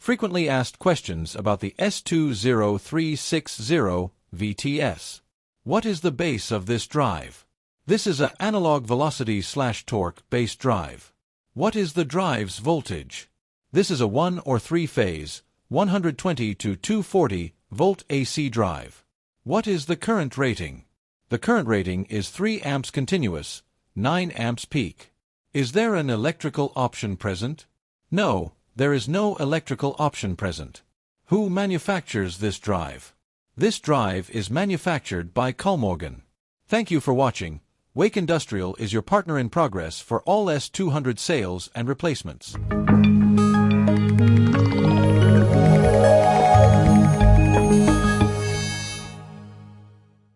Frequently asked questions about the S20360-VTS. What is the base of this drive? This is an analog velocity/torque based drive. What is the drive's voltage? This is a 1 or 3-phase, 120 to 240 volt AC drive. What is the current rating? The current rating is 3 amps continuous, 9 amps peak. Is there an electrical option present? No, there is no electrical option present. Who manufactures this drive? This drive is manufactured by Kollmorgen. Thank you for watching. Wake Industrial is your partner in progress for all S200 sales and replacements.